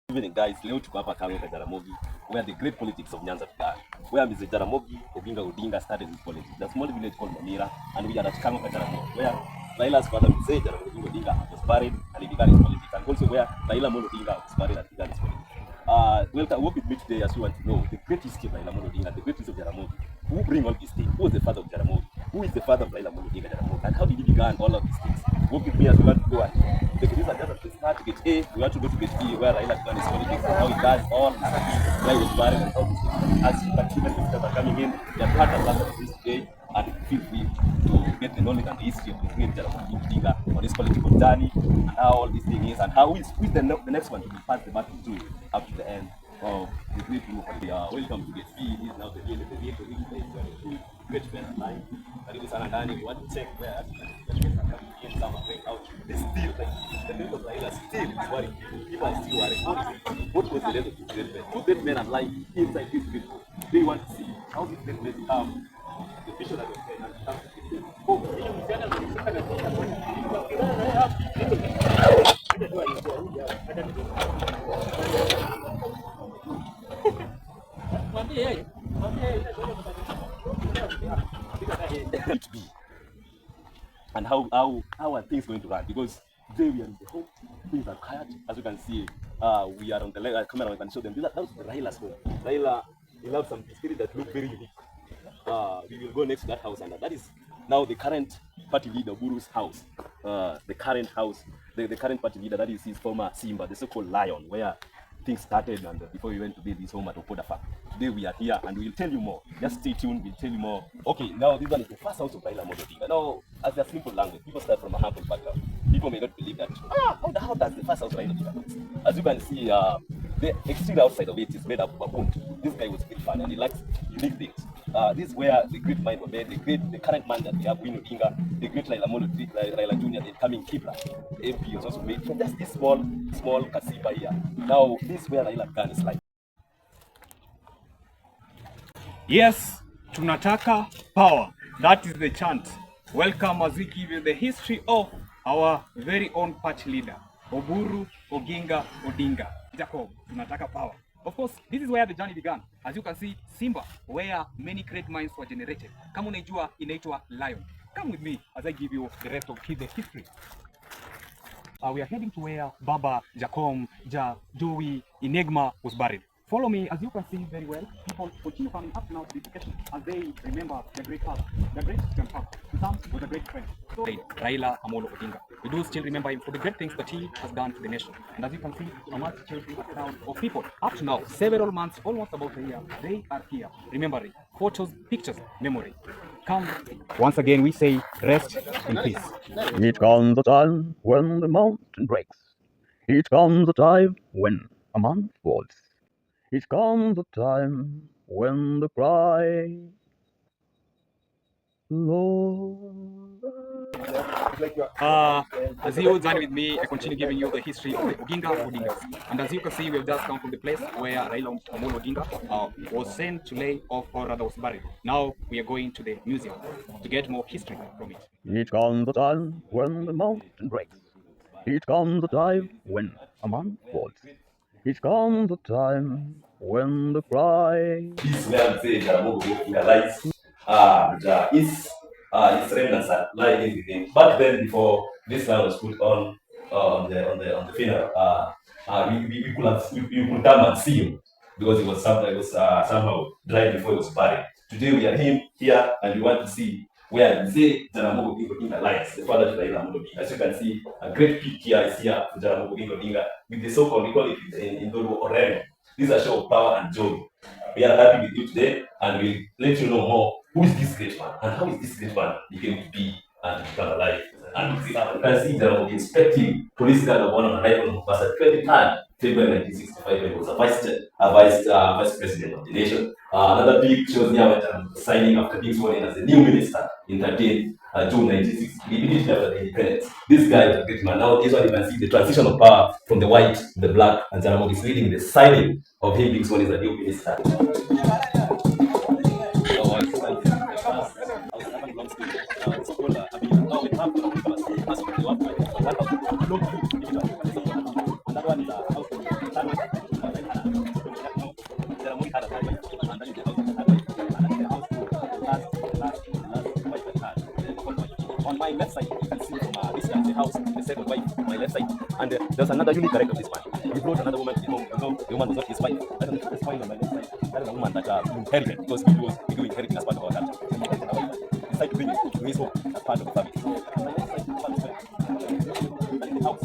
Evening guys, leo tuko hapa Kang'o Jaramogi, where the great politics of Nyanza began. Where Mr. Jaramogi Oginga Odinga started his politics. The small village called Mamira, and we are at Kang'o Jaramogi, where Raila's father, Mr. Jaramogi Odinga, was buried and he began his politics. And also where Raila Amolo Odinga was buried and began his politics. Welcome, work with me today as you want to know the great history of Raila Amolo Odinga, the great history of Jaramogi. Who bring all these things? Who was the father of Jaramogi? Who is the father of Raila Amolo Odinga Jaramogi? And how did he begin all of these things? Work with me as you want to go and these are just at the start to get A, we want to go to get B, where Raila began his politics and how he does all where he was buried and all these things. As you can see, the visitors are coming in, they are part of us of this today, and feel free to get the knowledge and the history of the great Jaramogi Odinga on his political journey and how all these things is and how who is the next one to be passed the baton to up to the end of the great group. Welcome to get B. This is now the real great friends online. Karibu sana ndani. We want to check where actually some are going out. They still like the name of Raila still is worrying. People are still worried. What was the death of this great man? Two dead men are lying inside this people. They want to see how this great man become the vision of the man and become it be. And how are things going to run? Because today we are in the home, things are quiet. As you can see, we are on the camera, we can show them. That was Raila's home. Raila, he loves some spirit that look very unique. We will go next to that house, and that is now the current party leader, Buru's house. The current house, the current party leader, that is his former Simba, the so-called Lion, where things started and before we went to build his home at Opoda Farm. Today we are here and we will tell you more. Just stay tuned, we'll tell you more. Okay, now this one is the first house of Raila Amolo Odinga. Now, as a simple language, people start from a humble background. People may not believe that. How does the first house Raila Odinga? As you can see, the exterior outside of it is made up of a wood. This guy was very fun and he likes unique things. This is where the great mind was made, the current man that we have, Queen Odinga, the great Raila Amolo Raila Jr., the incoming Kibra, the MP was also made. Just this small kasiba here. Now, this is where Raila began his life. Yes, tunataka power. That is the chant. Welcome as we give you the history of our very own party leader, Oburu Oginga Odinga. Jacob, tunataka power. Of course, this is where the journey began. As you can see, Simba, where many great minds were generated. Kama unajua inaitwa Lion. Come with me as I give you the rest of the history. We are heading to where Baba, Jacom, Joey, Enigma was buried. Follow me. As you can see very well, people continue coming up now to this location as they remember the great father, the great grandfather. Some was a great friend. So, Raila Amolo Odinga. We do still remember him for the great things that he has done to the nation. And as you can see, a multitude, a crowd of people. Up to now, several months, almost about a year, they are here, remembering photos, pictures, memory. Come. Once again, we say, rest in peace. It comes a time when the mountain breaks. It comes a time when a man falls. It comes a time when the cry, Lord. As you join with me, I continue giving you the history of the Oginga Odingas. And as you can see, we've just come from the place where Raila Amolo Odinga was sent to lay off, or rather was buried. Now we are going to the museum to get more history from it. It comes a time when the mountain breaks. It comes a time when a man falls. It comes a time when the cry. This is where I'm saying Jaramogi Oginga lies. And his remnants are lying in him. Back then, before this land was put on the funeral, we could come and see him because it was somehow dry before he was buried. Today we are here and we want to see where Jaramogi Oginga lies, the father to Raila Amolo Odinga. As you can see, a great peak here is here for Jaramogi Odinga with the so-called, we call it in Dolo Oreno. This is a show of power and joy. We are happy with you today and we'll let you know more who is this great man and how is this great man became to be and to become alive. And you can see Jaramogi inspecting police guard of one on arrival on Mombasa 23rd February 1965 when he was a vice president of the nation. Another big shows near signing after being sworn in as a new minister in 13th June 1960, immediately after the independence. This guy is a great man. Now, this one you can see the transition of power from the white to the black, and Jaramogi is leading the signing of him being sworn as a new minister. Another one is is the house, the second wife, my left side. And there's another unique character of this man. He brought another woman to the home, although the woman was not his wife. That is the spine on my left side. That is a woman that inherited, because we do inherit as part of our culture. He decided to bring it to his home as part of the family. So my left side, the house.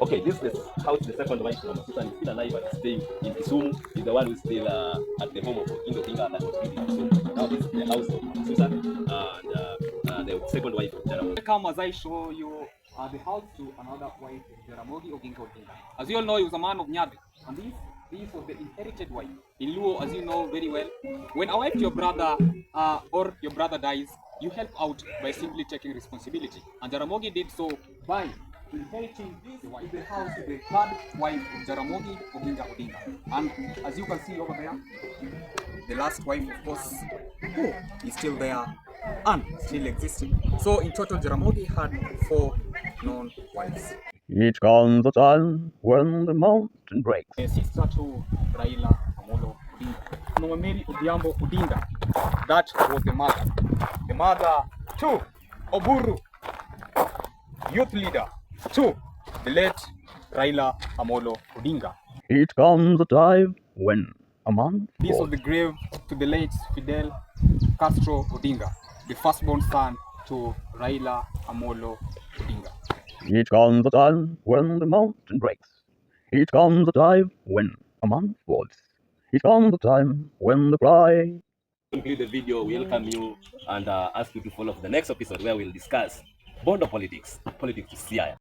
Okay, this is the house, the second wife, Mama Susan, is still alive and staying in Kisumu. Is the one who's still at the home of Oginga Odinga that was built in Kisumu. Now this is the house of Susan and the second wife of Jaramogi. Come as I show you the house to another wife of Jaramogi Oginga Odinga. As you all know, he was a man of Nyadhi, and this was the inherited wife. In Luo, as you know very well, when a wife to your brother or your brother dies, you help out by simply taking responsibility. And Jaramogi did so by inheriting the wife, the house, the third wife of Jaramogi Oginga Odinga. And as you can see over there, the last wife, of course, is still there and still existing. So in total, Jaramogi had 4 known wives. Each comes a time when the mountain breaks. A sister to Raila Amolo Odinga, Mama Mary Odhiambo Odinga. That was the mother. The mother to Oburu, youth leader to the late Raila Amolo Odinga. Each comes a time when a man This falls. was the grave to the late Fidel Castro Odinga, the firstborn son to Raila Amolo Odinga. Each comes a time when the mountain breaks. Each comes a time when a man falls. Each comes a time when the cry. To conclude the video, we welcome you and ask you to follow for the next episode where we'll discuss Bondo politics, politics to Siaya.